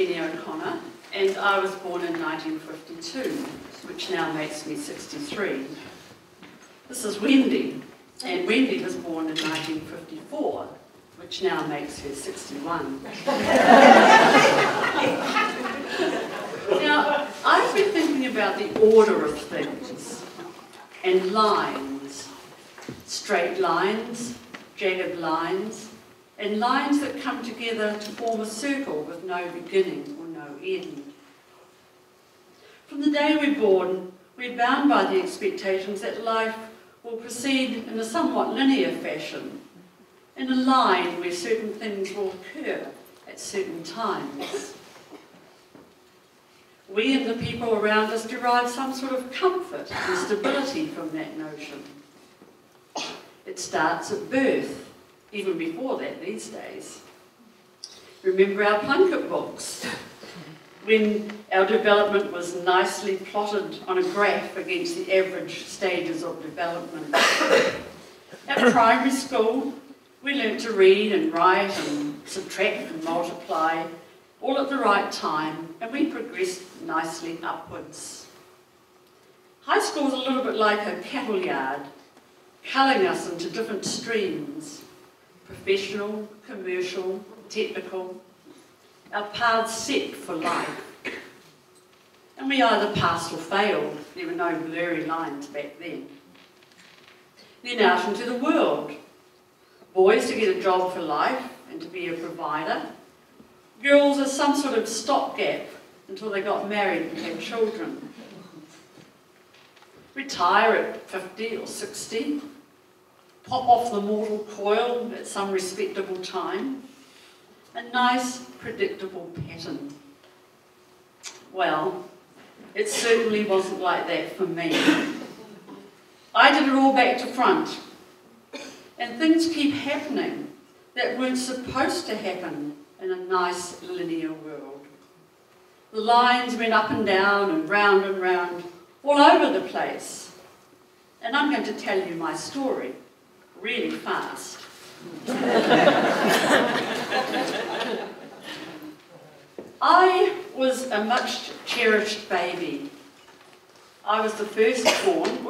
Jenny O'Connor, and I was born in 1952, which now makes me 63. This is Wendy, and Wendy was born in 1954, which now makes her 61. Now, I've been thinking about the order of things, and lines, straight lines, jagged lines, and lines that come together to form a circle with no beginning or no end. From the day we're born, we're bound by the expectations that life will proceed in a somewhat linear fashion, in a line where certain things will occur at certain times. We and the people around us derive some sort of comfort and stability from that notion. It starts at birth, even before that these days. Remember our Plunkett books, when our development was nicely plotted on a graph against the average stages of development. At primary school, we learnt to read and write and subtract and multiply, all at the right time, and we progressed nicely upwards. High school is a little bit like a cattle yard, culling us into different streams: professional, commercial, technical. Our paths set for life. And we either passed or failed. There were no blurry lines back then. Then out into the world. Boys to get a job for life and to be a provider. Girls as some sort of stopgap until they got married and had children. Retire at 50 or 60. Pop off the mortal coil at some respectable time. A nice, predictable pattern. Well, it certainly wasn't like that for me. I did it all back to front. And things keep happening that weren't supposed to happen in a nice linear world. The lines went up and down and round, all over the place. And I'm going to tell you my story really fast. I was a much cherished baby. I was the firstborn,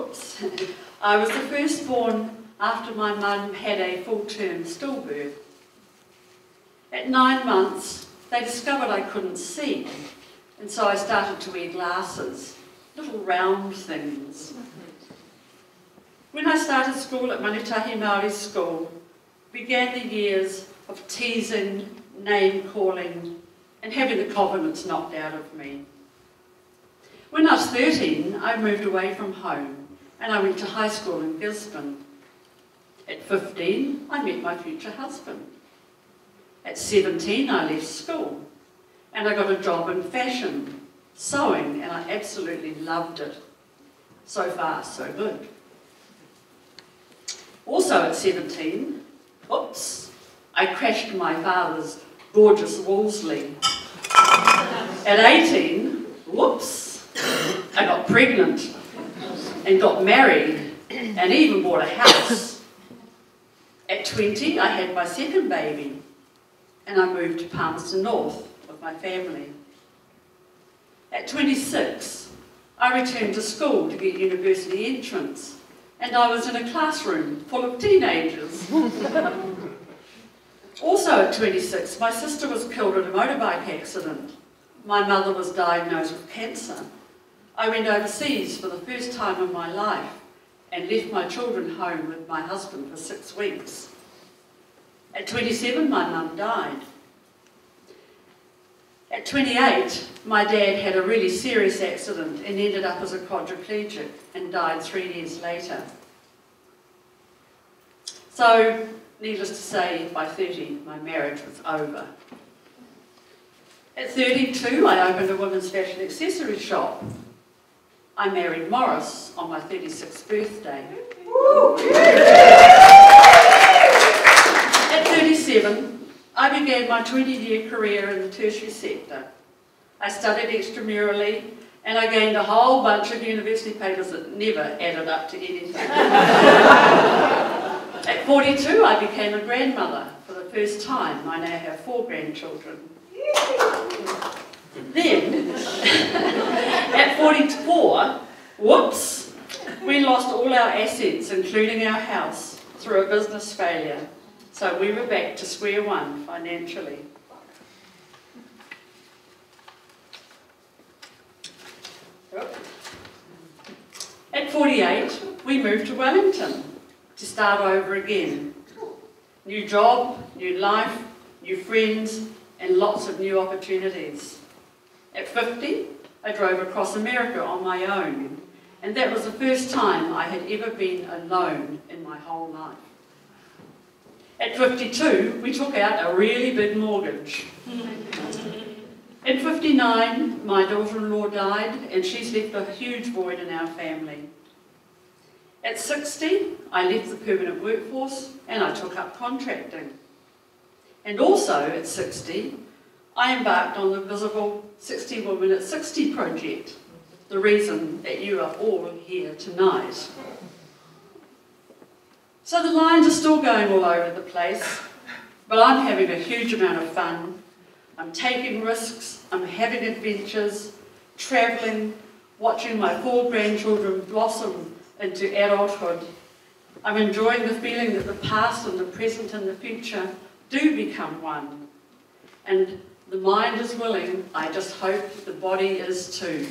I was the firstborn after my mum had a full-term stillbirth. At 9 months, they discovered I couldn't see, and so I started to wear glasses, little round things. When I started school at Manutahi Māori School, began the years of teasing, name-calling, and having the confidence knocked out of me. When I was 13, I moved away from home, and I went to high school in Gisborne. At 15, I met my future husband. At 17, I left school, and I got a job in fashion, sewing, and I absolutely loved it. So far, so good. Also at 17, I crashed my father's gorgeous Wolseley. At 18, I got pregnant and got married and even bought a house. At 20, I had my second baby and I moved to Palmerston North with my family. At 26, I returned to school to get university entrance, and I was in a classroom full of teenagers. Also at 26, my sister was killed in a motorbike accident. My mother was diagnosed with cancer. I went overseas for the first time in my life and left my children home with my husband for 6 weeks. At 27, my mum died. At 28, my dad had a really serious accident and ended up as a quadriplegic and died 3 years later. So, needless to say, by 30, my marriage was over. At 32, I opened a women's fashion accessory shop. I married Morris on my 36th birthday. At 37, I began my 20-year career in the tertiary sector. I studied extramurally and I gained a whole bunch of university papers that never added up to anything. At 42, I became a grandmother for the first time. I now have 4 grandchildren. Then, at 44, whoops, we lost all our assets, including our house, through a business failure. So we were back to square one financially. At 48, we moved to Wellington to start over again. New job, new life, new friends, and lots of new opportunities. At 50, I drove across America on my own, and that was the first time I had ever been alone in my whole life. At 52, we took out a really big mortgage. At 59, my daughter-in-law died, and she's left a huge void in our family. At 60, I left the permanent workforce and I took up contracting. And also at 60, I embarked on the visible 60 Women at 60 project, the reason that you are all here tonight. So the lines are still going all over the place, but I'm having a huge amount of fun. I'm taking risks, I'm having adventures, travelling, watching my 4 grandchildren blossom into adulthood. I'm enjoying the feeling that the past and the present and the future do become one. And the mind is willing, I just hope the body is too.